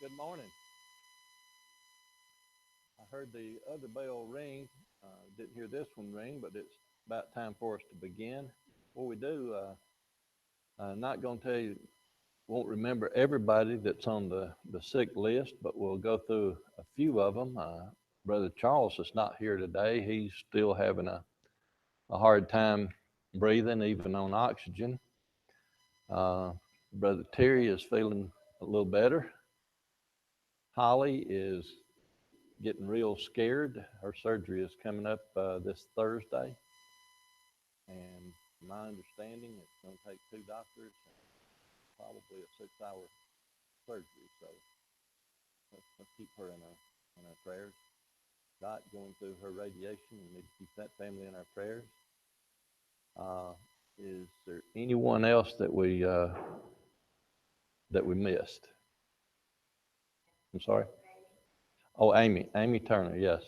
Good morning. I heard the other bell ring. Didn't hear this one ring, but it's about time for us to begin. What we do, not going to tell you, won't remember everybody that's on the sick list, but we'll go through a few of them. Brother Charles is not here today. He's still having a hard time breathing, even on oxygen. Uh, Brother Terry is feeling a little better. Holly is getting real scared. Her surgery is coming up this Thursday, and from my understanding, it's going to take two doctors and probably a 6-hour surgery. So let's keep her in our prayers. Dot going through her radiation. We need to keep that family in our prayers. Is there anyone else that we missed? I'm sorry. Oh, Amy Turner. Yes.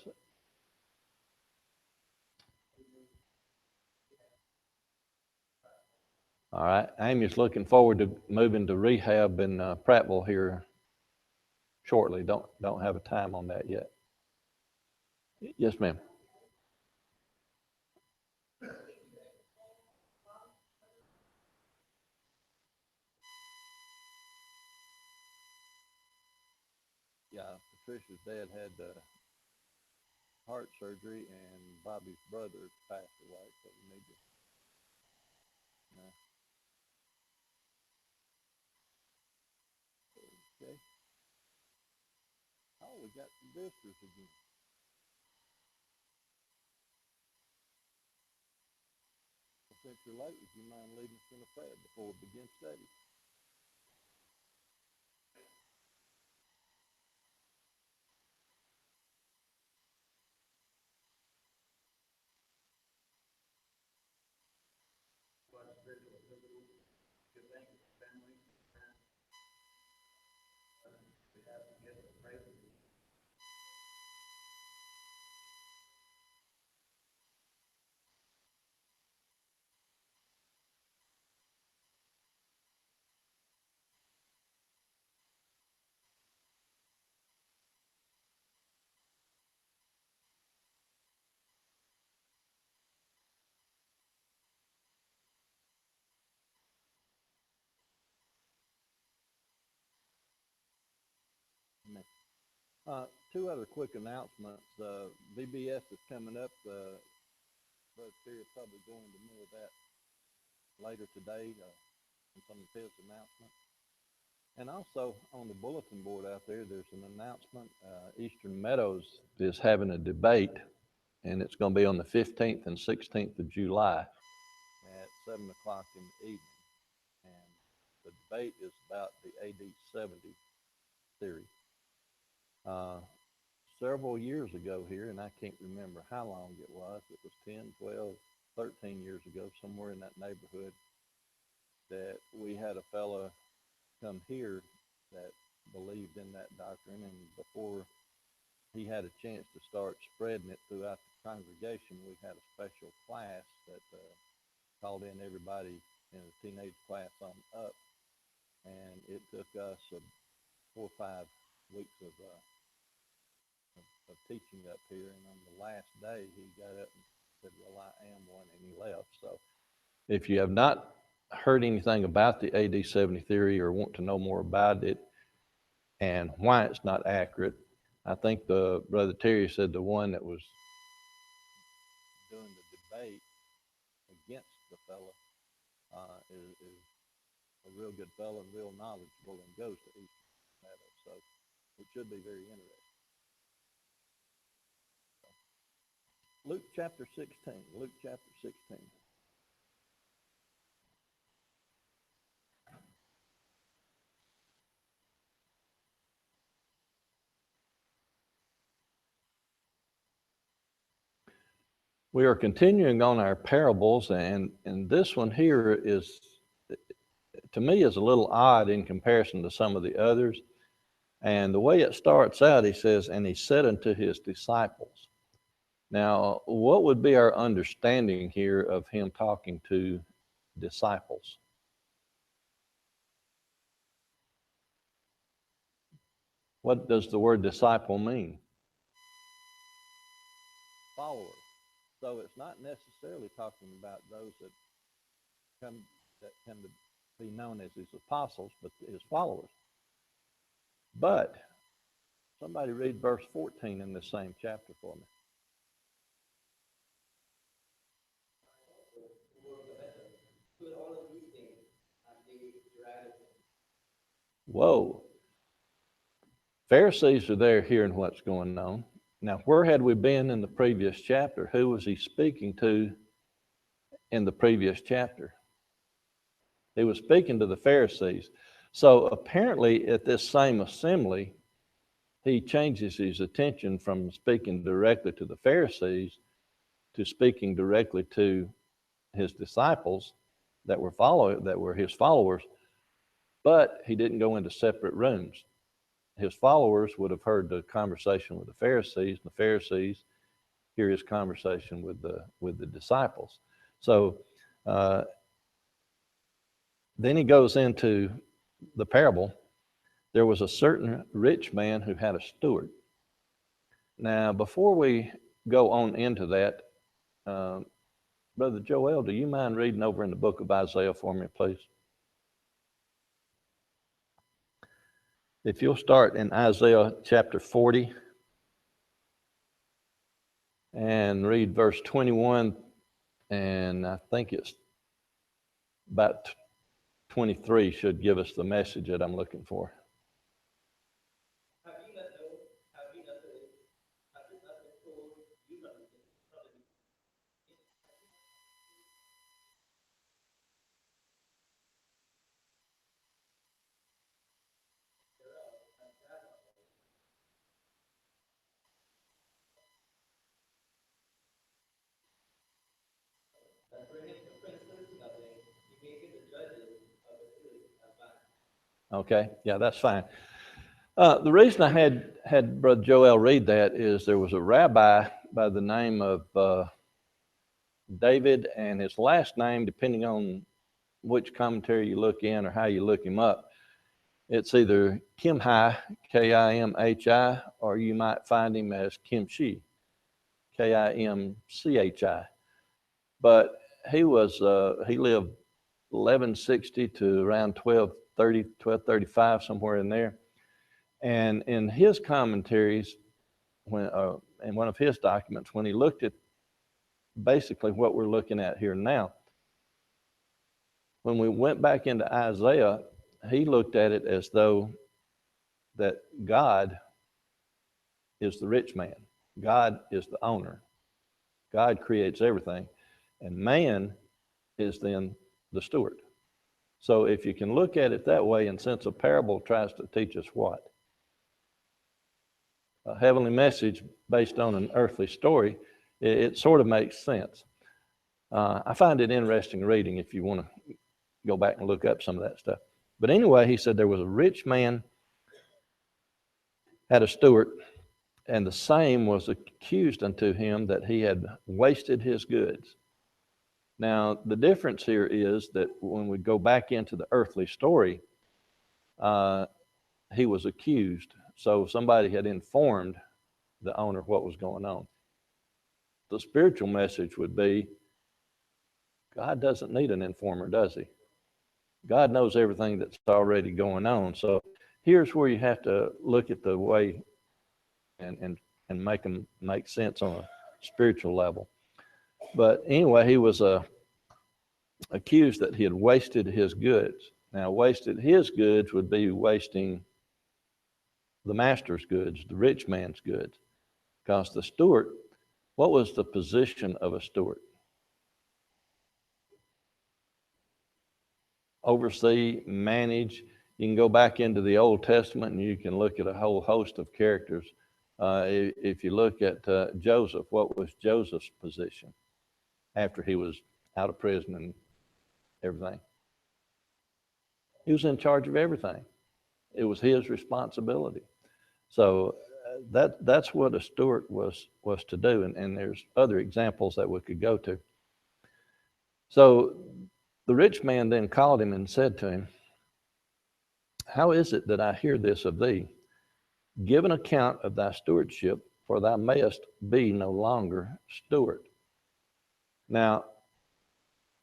All right. Amy's looking forward to moving to rehab in Prattville here shortly. Don't have a time on that yet. Yes, ma'am. Yeah, Patricia's dad had heart surgery, and Bobby's brother passed away. So we need to. Uh, okay. Oh, we got some visitors again. Well, since you're late, would you mind leading us in a prayer before we begin study? Amen. Two other quick announcements. VBS is coming up. Brother Terry is probably going to more of that later today in some of his announcements. And also on the bulletin board out there, there's an announcement. Eastern Meadows is having a debate, and it's going to be on the 15th and 16th of July at 7 o'clock in the evening. And the debate is about the AD 70 theory. Uh, Several years ago here, and I can't remember how long it was, 10, 12, 13 years ago, somewhere in that neighborhood, that we had a fella come here that believed in that doctrine, and before he had a chance to start spreading it throughout the congregation, we had a special class that called in everybody in the teenage class on up, and it took us 4 or 5 weeks of teaching up here, and on the last day he got up and said, "Well, I am one," and he left. So if you have not heard anything about the AD 70 theory or want to know more about it and why it's not accurate, I think the Brother Terry said the one that was doing the debate against the fella is a real good fellow and real knowledgeable and goes to Eastern Meadows. So it should be very interesting. Luke chapter 16. Luke chapter 16. We are continuing on our parables, and this one here is, to me, is a little odd in comparison to some of the others. And the way it starts out, he says, "And he said unto his disciples." Now, what would be our understanding here of him talking to disciples? What does the word disciple mean? Followers. So it's not necessarily talking about those that come to be known as his apostles, but his followers. But somebody read verse 14 in this same chapter for me. Whoa. Pharisees are there hearing what's going on. Now, where had we been in the previous chapter? Who was he speaking to in the previous chapter? He was speaking to the Pharisees. So apparently at this same assembly, he changes his attention from speaking directly to the Pharisees to speaking directly to his disciples that were his followers, but he didn't go into separate rooms. His followers would have heard the conversation with the Pharisees, and the Pharisees hear his conversation with the disciples. So then he goes into the parable. There was a certain rich man who had a steward. Now, before we go on into that, Brother Joel, do you mind reading over in the book of Isaiah for me, please? If you'll start in Isaiah chapter 40 and read verse 21, and I think it's about 23 should give us the message that I'm looking for. Okay, yeah, that's fine. The reason I had Brother Joel read that is there was a rabbi by the name of David, and his last name, depending on which commentary you look in or how you look him up, it's either Kimhi, Kimhi, or you might find him as Kimchi, Kimchi. But he lived 1160 to around 1230, 1235, somewhere in there. And in his commentaries, in one of his documents, when he looked at basically what we're looking at here now, when we went back into Isaiah, he looked at it as though that God is the rich man. God is the owner. God creates everything. And man is then the steward. So if you can look at it that way, and since a parable tries to teach us what? A heavenly message based on an earthly story, it sort of makes sense. I find it interesting reading if you want to go back and look up some of that stuff. But anyway, he said there was a rich man had a steward, and the same was accused unto him that he had wasted his goods. Now, the difference here is that when we go back into the earthly story, he was accused. So somebody had informed the owner what was going on. The spiritual message would be, God doesn't need an informer, does he? God knows everything that's already going on. So here's where you have to look at the way and make them make sense on a spiritual level. But anyway, he was accused that he had wasted his goods. Now, wasted his goods would be wasting the master's goods, the rich man's goods. Because the steward, what was the position of a steward? Oversee, manage. You can go back into the Old Testament and you can look at a whole host of characters. If you look at Joseph, what was Joseph's position after he was out of prison and everything? He was in charge of everything. It was his responsibility. So that's what a steward was to do. And there's other examples that we could go to. So the rich man then called him and said to him, how is it that I hear this of thee? give an account of thy stewardship, for thou mayest be no longer steward. Now,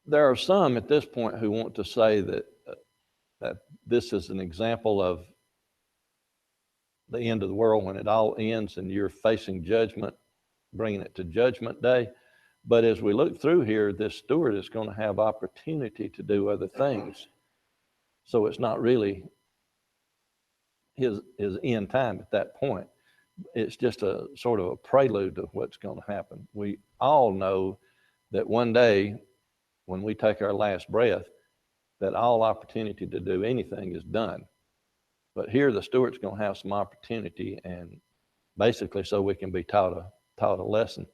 there are some at this point who want to say that this is an example of the end of the world when it all ends and you're facing judgment, bringing it to Judgment Day. But as we look through here, this steward is going to have opportunity to do other things. So it's not really his end time at that point. It's just a sort of a prelude to what's going to happen. We all know that one day when we take our last breath, that all opportunity to do anything is done. But here the steward's going to have some opportunity, and basically so we can be taught a lesson.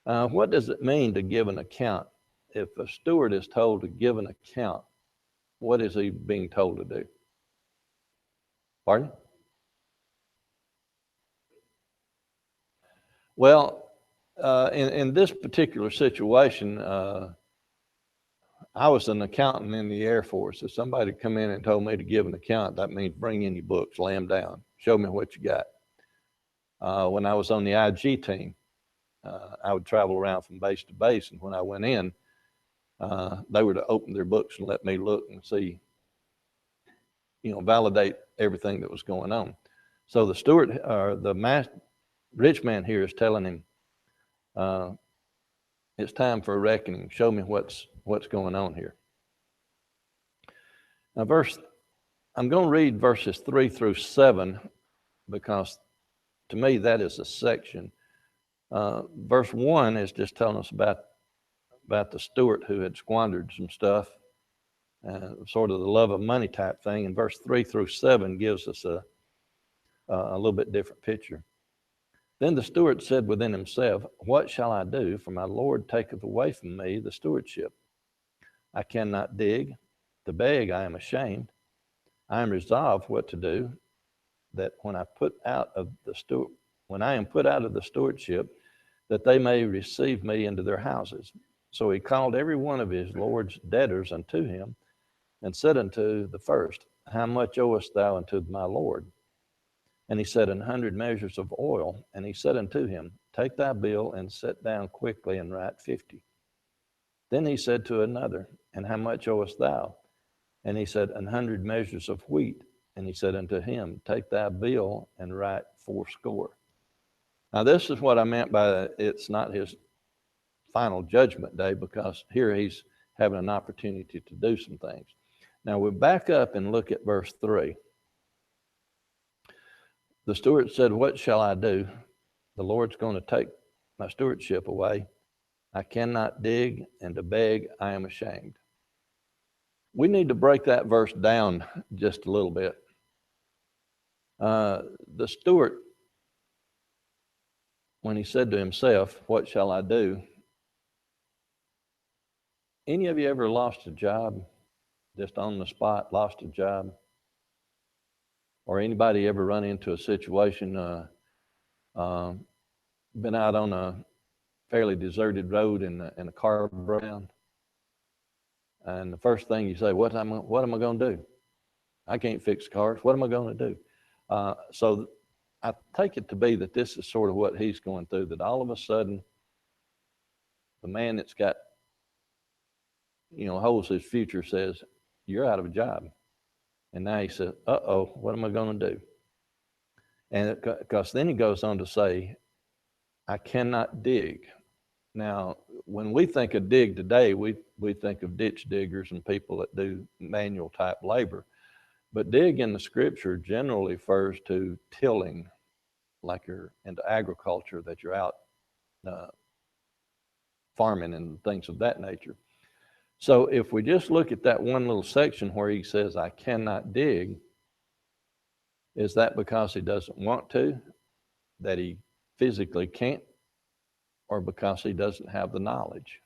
What does it mean to give an account? If a steward is told to give an account, what is he being told to do? Pardon? Well, in this particular situation, I was an accountant in the Air Force. If somebody come in and told me to give an account, that means bring in your books, lay them down, show me what you got. When I was on the IG team, I would travel around from base to base, and when I went in, they were to open their books and let me look and see, validate everything that was going on. So the steward, or the rich man here, is telling him, it's time for a reckoning. Show me what's going on here. Now, I'm going to read verses 3 through 7 because to me that is a section. Verse 1 is just telling us about the steward who had squandered some stuff, sort of the love of money type thing. And verse 3 through 7 gives us a little bit different picture. Then the steward said within himself, what shall I do? For my Lord taketh away from me the stewardship. I cannot dig. To beg I am ashamed. I am resolved what to do, that when I am put out of the stewardship, that they may receive me into their houses. So he called every one of his Lord's debtors unto him, and said unto the first, how much owest thou unto my Lord? And he said, 100 measures of oil. And he said unto him, take thy bill and sit down quickly and write 50. Then he said to another, and how much owest thou? And he said, 100 measures of wheat. And he said unto him, take thy bill and write 80. Now this is what I meant by it's not his final judgment day, because here he's having an opportunity to do some things. Now we back up and look at verse 3. The steward said, what shall I do? The Lord's going to take my stewardship away. I cannot dig, and to beg I am ashamed. We need to break that verse down just a little bit. The steward, when he said to himself, what shall I do? Any of you ever lost a job, just on the spot, lost a job? Or anybody ever run into a situation, been out on a fairly deserted road and a car broke down? And the first thing you say, what am I going to do? I can't fix cars. What am I going to do? So I take it to be that this is sort of what he's going through, that all of a sudden, the man that's got, holds his future says, you're out of a job. And now he says, uh-oh, what am I going to do? And because then he goes on to say, I cannot dig. Now, when we think of dig today, we think of ditch diggers and people that do manual type labor. But dig in the scripture generally refers to tilling, like you're into agriculture, that you're out farming and things of that nature. So if we just look at that one little section where he says, I cannot dig, is that because he doesn't want to, that he physically can't, or because he doesn't have the knowledge?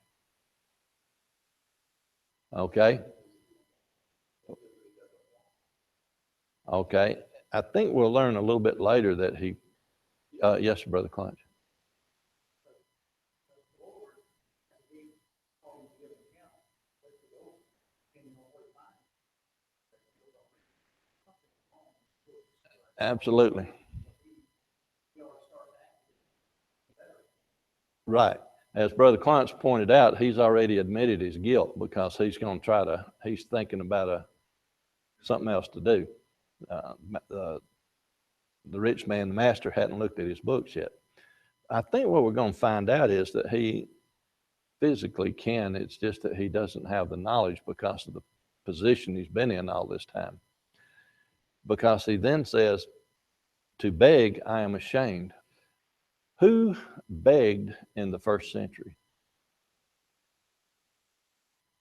Okay. Okay. I think we'll learn a little bit later that he, yes, Brother Clunch. Absolutely. Right. As Brother Clance pointed out, he's already admitted his guilt because he's going to he's thinking about something else to do. The rich man, the master, hadn't looked at his books yet. I think what we're going to find out is that he physically can, it's just that he doesn't have the knowledge because of the position he's been in all this time. Because he then says, to beg, I am ashamed. Who begged in the first century?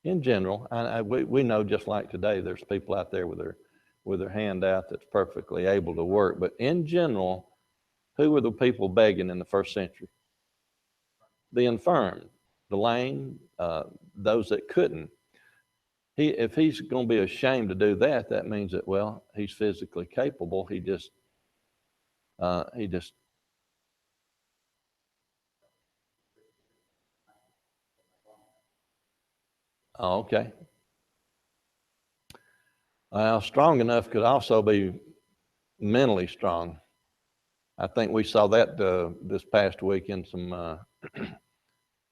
In general, we know just like today, there's people out there with their hand out that's perfectly able to work. But in general, who were the people begging in the first century? The infirm, the lame, those that couldn't. If he's going to be ashamed to do that, that means that, well, he's physically capable. He just oh, okay. Well, strong enough could also be mentally strong. I think we saw that this past week in some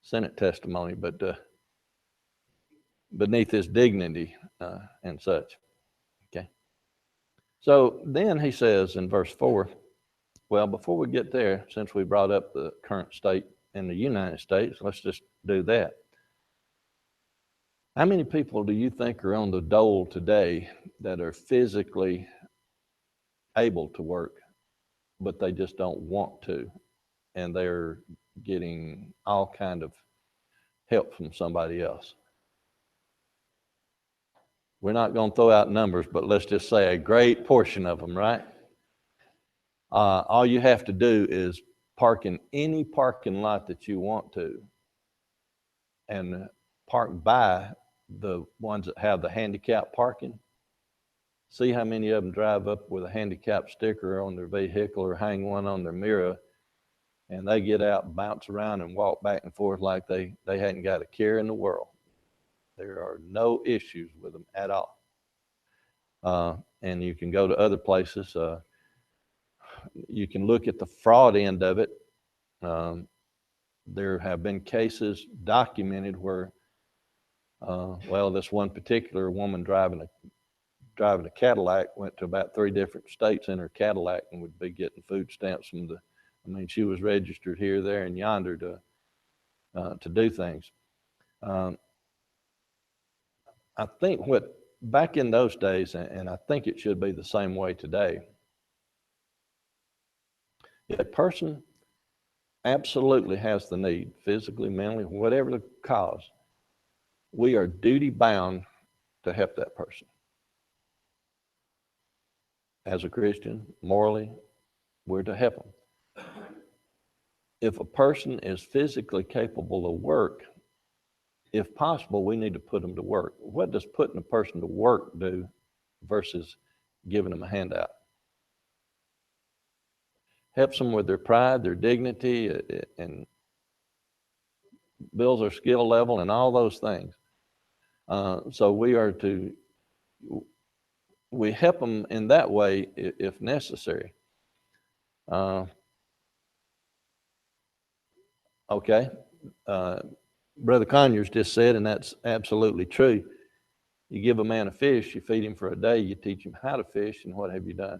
Senate testimony, but beneath his dignity and such. Okay. So then he says in verse 4, well, before we get there, since we brought up the current state in the United States, let's just do that. How many people do you think are on the dole today that are physically able to work, but they just don't want to, and they're getting all kind of help from somebody else? We're not going to throw out numbers, but let's just say a great portion of them, right? All you have to do is park in any parking lot that you want to and park by the ones that have the handicap parking. See how many of them drive up with a handicap sticker on their vehicle or hang one on their mirror, and they get out, bounce around, and walk back and forth like they hadn't got a care in the world. There are no issues with them at all. And you can go to other places. You can look at the fraud end of it. There have been cases documented where, well, this one particular woman driving a Cadillac went to about 3 different states in her Cadillac and would be getting food stamps from she was registered here, there, and yonder to do things. I think back in those days, and I think it should be the same way today, if a person absolutely has the need, physically, mentally, whatever the cause, we are duty bound to help that person. As a Christian, morally, we're to help them. If a person is physically capable of work, if possible, we need to put them to work. What does putting a person to work do versus giving them a handout? Helps them with their pride, their dignity, and builds their skill level and all those things. So we help them in that way if necessary. Okay. Brother Conyers just said, and that's absolutely true. You give a man a fish, you feed him for a day, you teach him how to fish, and what have you done?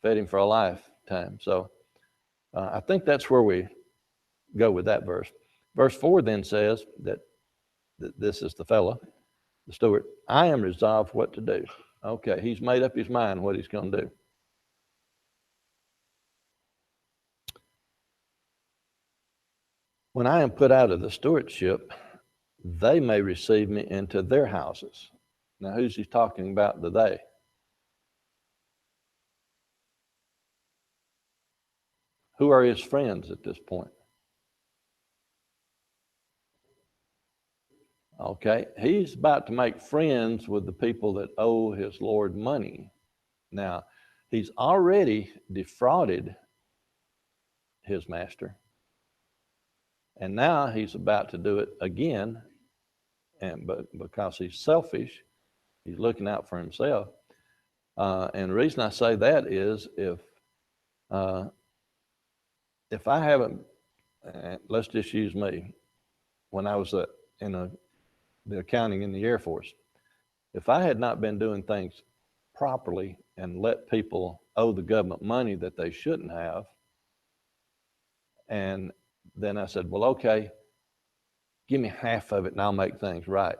Fed him for a lifetime. So I think that's where we go with that verse. Verse 4 then says that this is the fella, the steward. I am resolved what to do. Okay, he's made up his mind what he's going to do. When I am put out of the stewardship, they may receive me into their houses. Now, who's he talking about, the they? Who are his friends at this point? Okay, he's about to make friends with the people that owe his Lord money. Now, he's already defrauded his master, and now he's about to do it again. But because he's selfish, he's looking out for himself. And the reason I say that is if I haven't let's just use me. When I was in the accounting in the Air Force, if I had not been doing things properly and let people owe the government money that they shouldn't have, and then I said, well, okay, give me half of it and I'll make things right.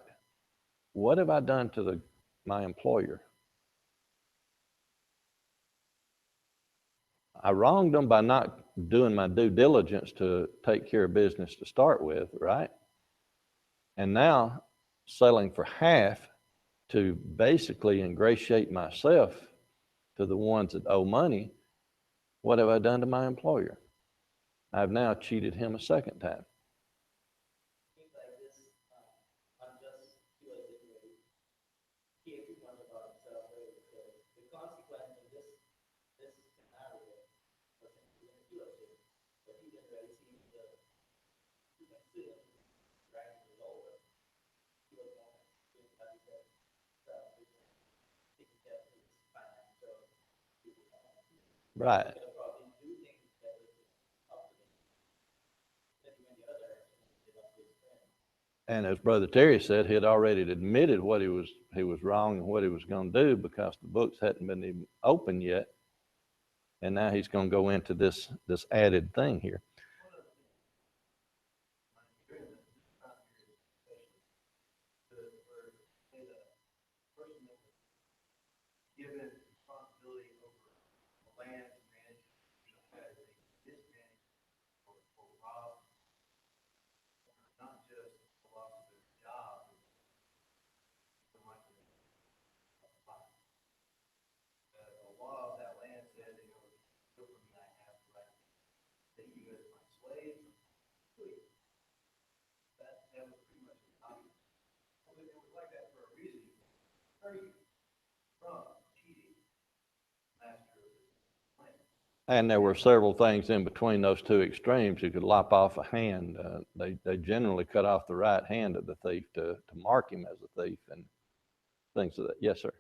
What have I done to my employer? I wronged them by not doing my due diligence to take care of business to start with, right? And now selling for half to basically ingratiate myself to the ones that owe money. What have I done to my employer? I've now cheated him a second time. Right. And as Brother Terry said, he had already admitted what he was wrong and what he was going to do because the books hadn't been even open yet, and now he's going to go into this added thing here. And there were several things in between those two extremes. You could lop off a hand. They generally cut off the right hand of the thief to mark him as a thief and things of that. Yes, sir.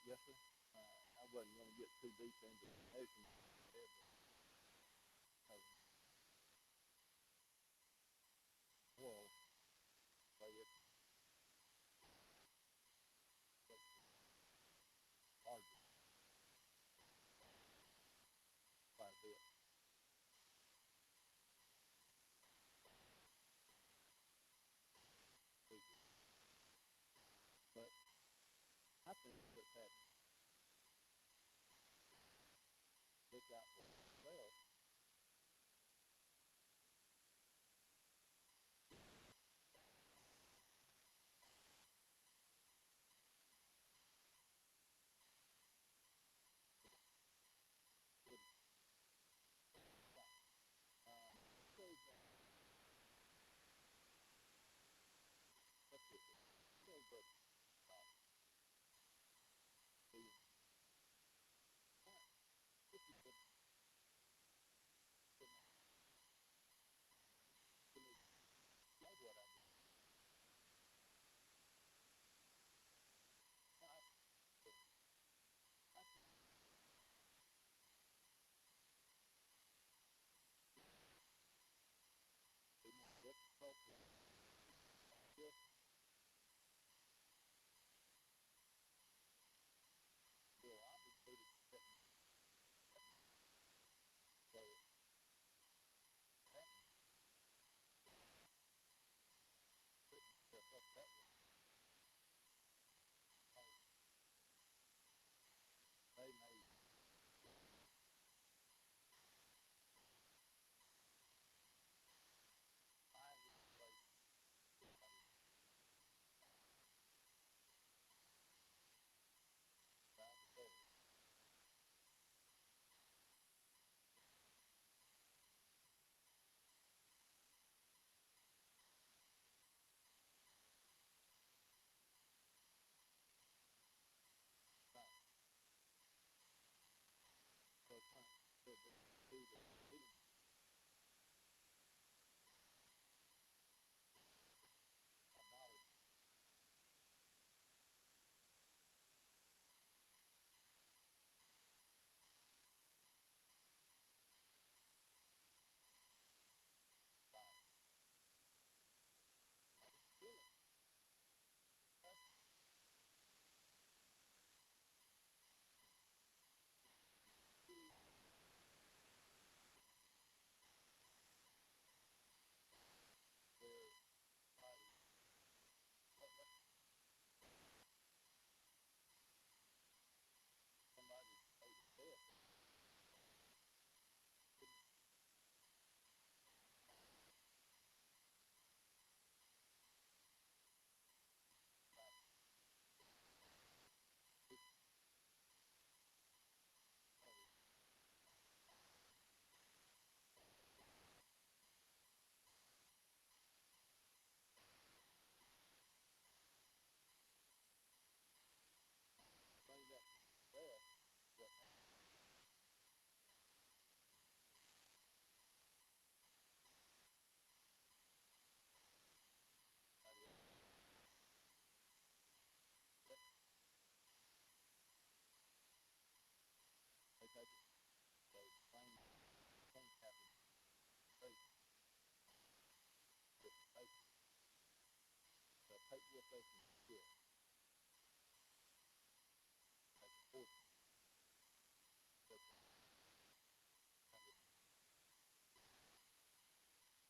Yes, sir. I wasn't going to get too deep into the measurement. Well, say it's larger quite a bit. But I think that look out for themselves.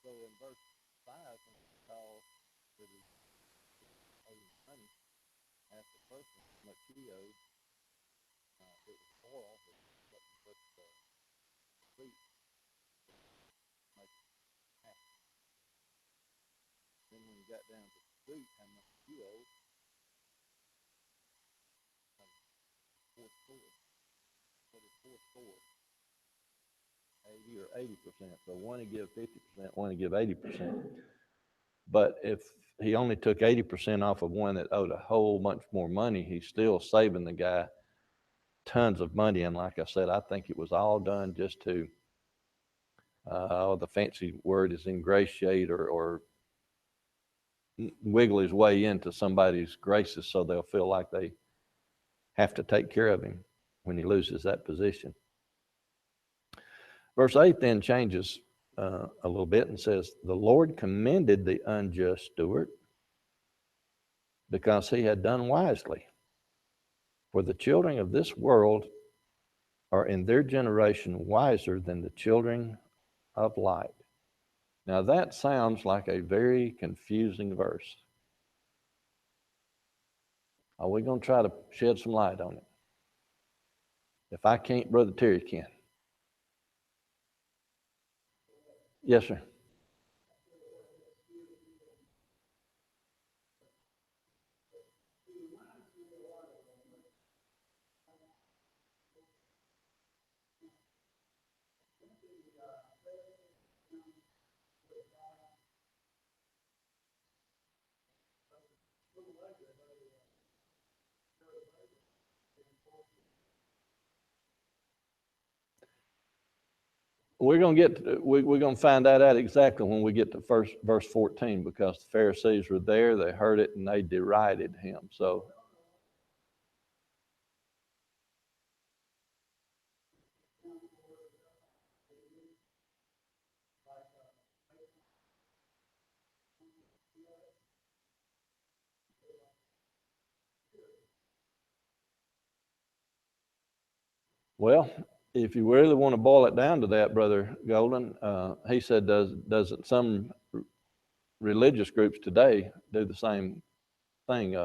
So in verse 5, when it calls that is owing money, asked the person how much he owed. It was oil, but the wheat makes half. Then when you got down to the wheat, how much you owed, four scores. What is four scores? 80 or 80%. So one to give 50%, one to give 80%. But if he only took 80% off of one that owed a whole bunch more money, he's still saving the guy tons of money. And like I said, I think it was all done just to, the fancy word is ingratiate or wiggle his way into somebody's graces so they'll feel like they have to take care of him when he loses that position. Verse 8 then changes a little bit and says, the Lord commended the unjust steward because he had done wisely. For the children of this world are in their generation wiser than the children of light. Now that sounds like a very confusing verse. Are we going to try to shed some light on it? If I can't, Brother Terry can. Yes, sir. We're going to find that out exactly when we get to verse 14, because the Pharisees were there, they heard it, and they derided him. So well, if you really want to boil it down to that, Brother Golden, he said, doesn't some religious groups today do the same thing?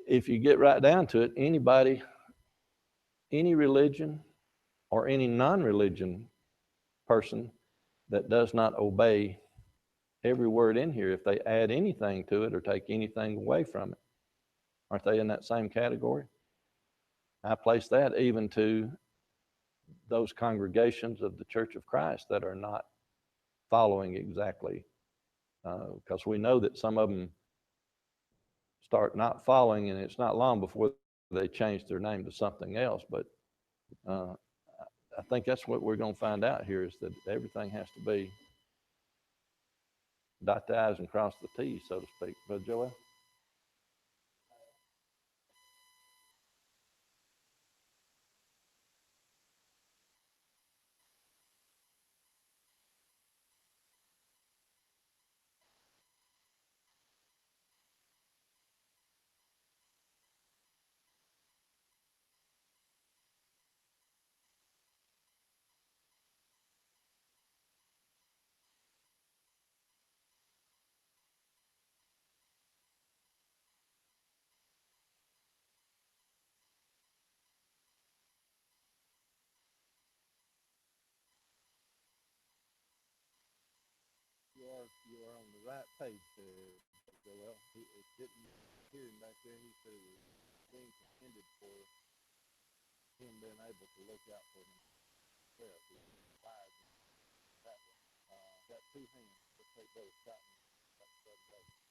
If you get right down to it, anybody, any religion or any non-religion person that does not obey every word in here, if they add anything to it or take anything away from it, aren't they in that same category? I place that even to those congregations of the Church of Christ that are not following exactly, because we know that some of them start not following, and it's not long before they change their name to something else. But I think that's what we're going to find out here is that everything has to be dot the I's and cross the T's, so to speak. Brother Joel? You are on the right page there, Joel. It didn't hear him back there. He said it was being intended for him being able to look out for himself. He was wise that way. Got two hands. Let's take Brother Scott and Brother David.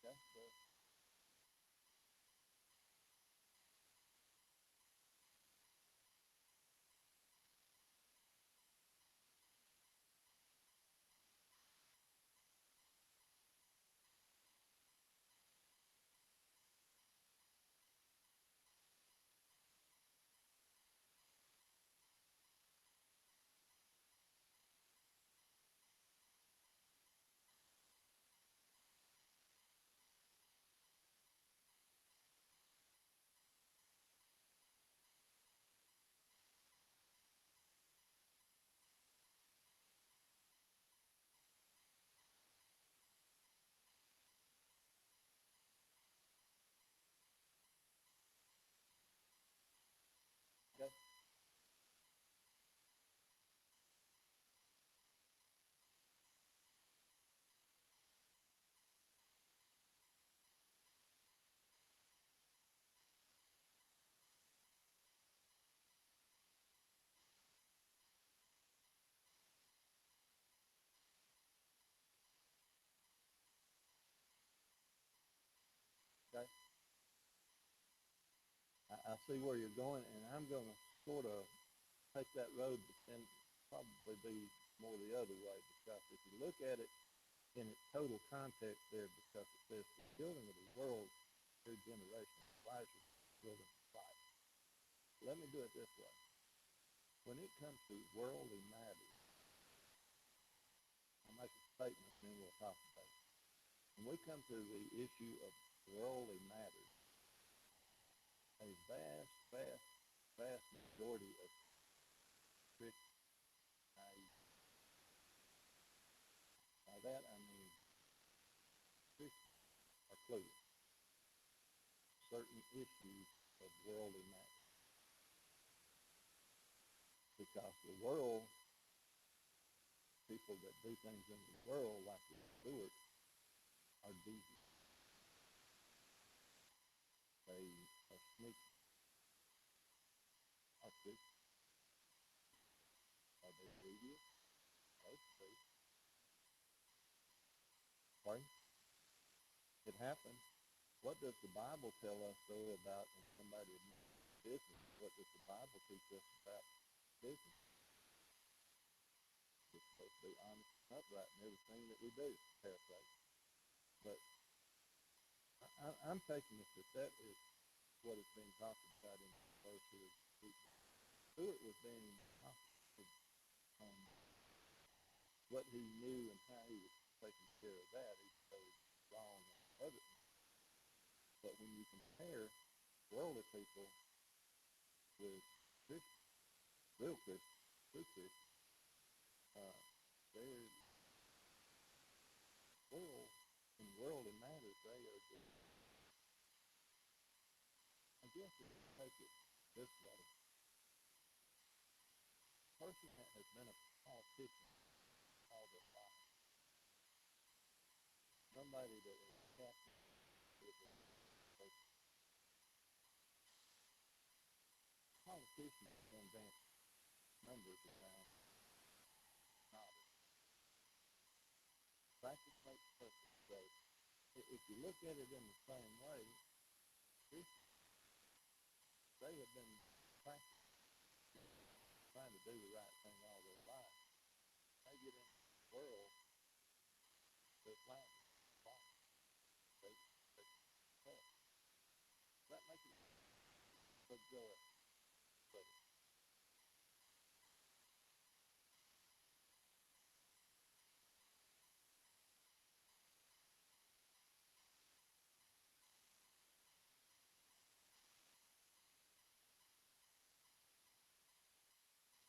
Okay? So, okay? Okay? I see where you're going, and I'm going to sort of take that road, but then probably be more the other way because if you look at it in its total context there, because it says the children of the world, through generations, wiser children of light. Let me do it this way. When it comes to worldly matters, I'll make a statement and then we'll talk about it. When we come to the issue of worldly matters, a vast majority of Christians, by that I mean Christians are clueless. Certain issues of worldly matters. Because the world, people that do things in the world like the Stewart are devious. They are sneaky. Are Christians? Are they devious? Those two. Pardon? It happens. What does the Bible tell us though about when somebody admits business? What does the Bible teach us about business? We're supposed to be honest and upright in everything that we do, paraphrase. But I'm taking it that that is what is being talked about in those who are teaching. Stewart was being talked on what he knew and how he was taking care of that, even though he was wrong on other things. But when you compare worldly people with Christians, real Christians, true Christians, they're world in worldly matters. They are just, I guess if you take it this way, person that has been a politician all their life, somebody that is captain with a politicians can advance numbers around knowledge. Practice makes perfect. So if you look at it in the same way, Christians, they have been practicing, trying to do the right thing all their life. They get into the world, they're flounder. They fail. That makes it so good. So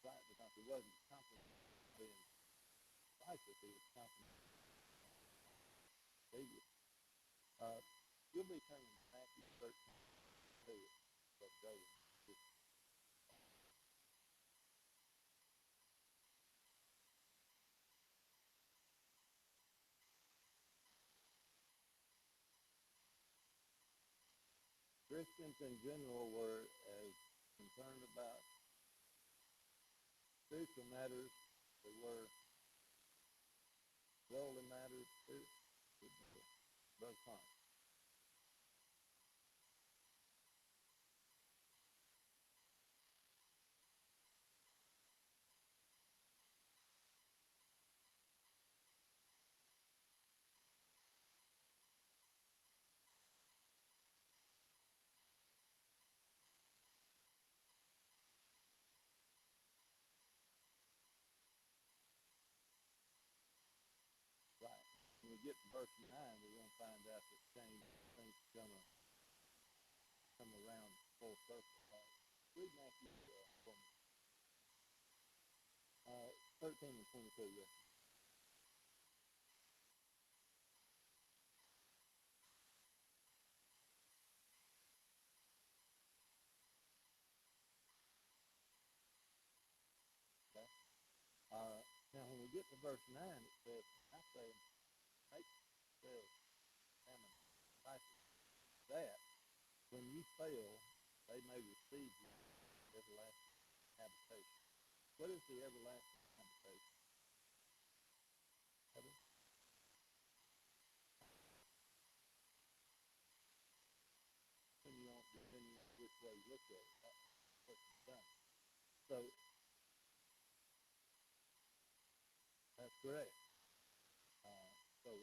right, because it wasn't complimented being righteous, it was complimented obedience. Uh, you'll be turning to Matthew 13:2, but go with Christians in general were as concerned about spiritual matters they were worldly matters. Brother Fine. Right. When we get to verse 9, we're going to find out that things are going to come around full circle. Read Matthew for me. 13 and 22, yes. Okay. Now, when we get to verse 9, it says, I say, make yourselves examine righteous, that when you fail, they may receive you everlasting habitation. What is the everlasting habitation? Heaven? Depending on which way you look at it, that's what you've done. So that's correct. So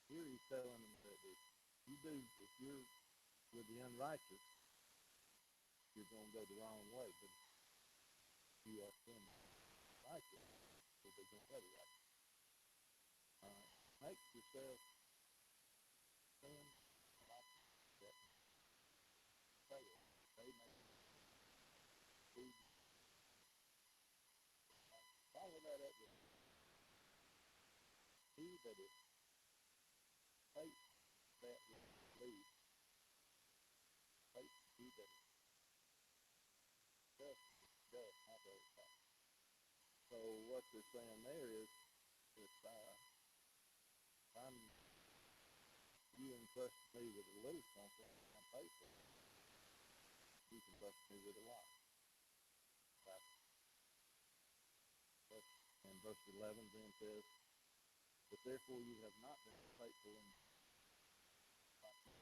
here he's telling them that if you're with the unrighteous, you're going to go the wrong way. But if you are in righteous, you'll be going the other way. Make yourself sin righteous that fail. They may be. Follow that up with he that is faith that will lead. Faith he that is just does not overcome. So what they're saying there is if I'm you entrust me with a little something, I'm faithful. You can trust me with a lot. Right? And verse 11 then says, but therefore you have not been faithful in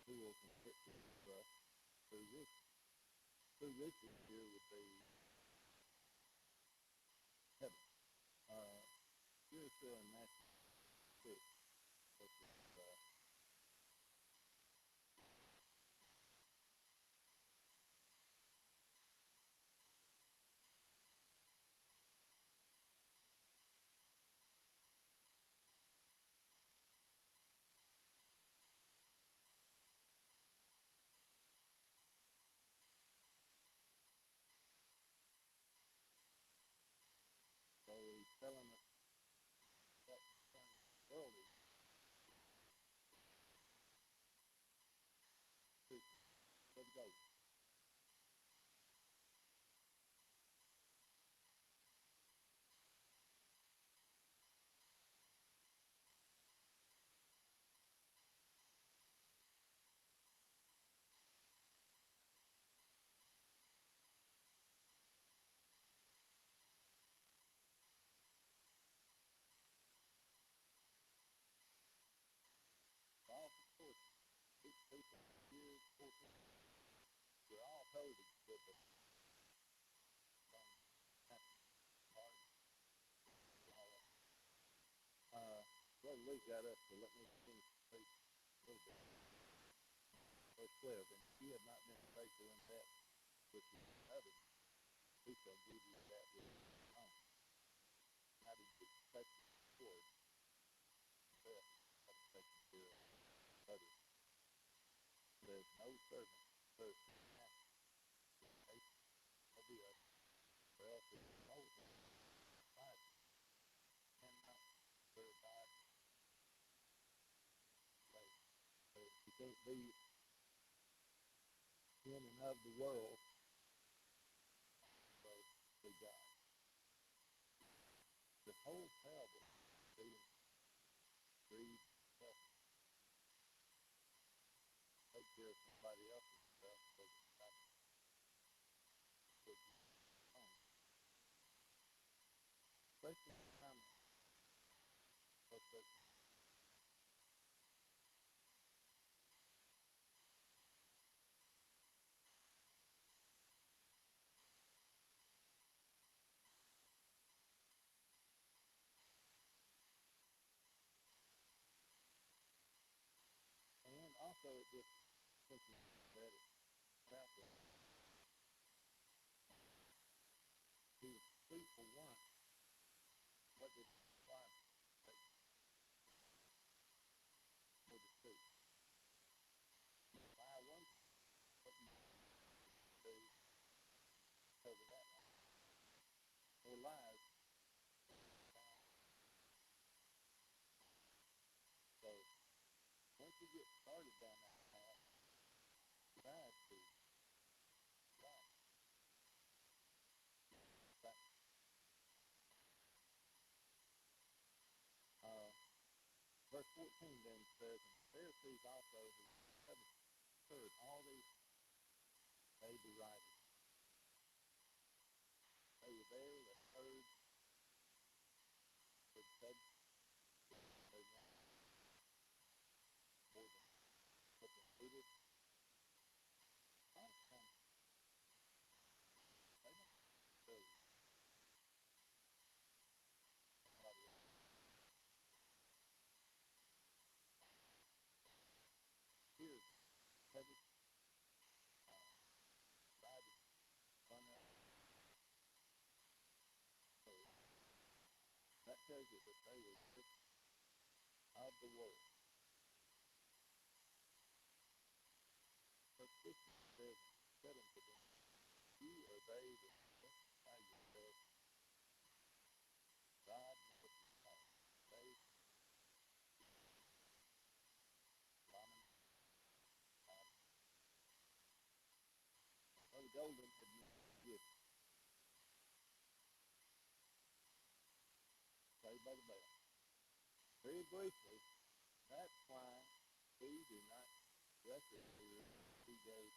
tools and fitness and stuff through riches. Through riches here would be heaven. You're still in Matthew 6, verses, so he's telling us that early to go. years, 14, we're all told to get the hard, all that. Brother Luke got up, so let me finish the preach a little bit. Verse 12, and he had not been faithful in that which is other, he shall give you that which is own. Not in the expected reward, but expected to others. There's no servant serves his master. Patient will be us, or else it will hold him. Five cannot serve God. You can't be in and of the world, so be God. The whole parable, feeling greed, selfish, take care of somebody else's stuff so that God will be home. Question and comment. First question. And also it just simply said it chapter. He was free for one. What did the requirement take for the truth? Buy one, what you do, cover that line. Or lies. So once you get started down that path, decide to right. Verse 14 then says, and the Pharisees also who have heard all these, they derided. They were there that heard the said they want more than what they needed. A lot of times they don't serve somebody else. Here, heavy, riding, fun up. So that tells you that they were Christians of the world. Verse 15 says, said unto them, ye are they that justify yourselves. God knoweth your heart. They abominate God. Brother Golden had mentioned giving. Saved by the bell. Very briefly, that's why we do not record here. He goes,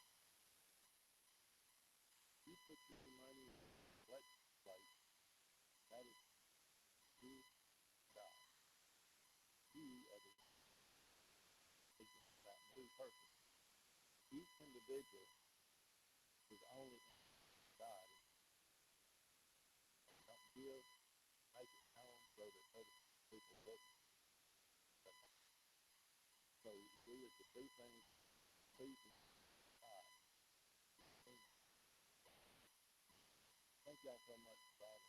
you put your money in the collection plate, that is to God. You are the one speaking about two persons. Each individual is only in God. Don't give, make it known so that other people look. So we are to do things pleasing God. Thank y'all so much for all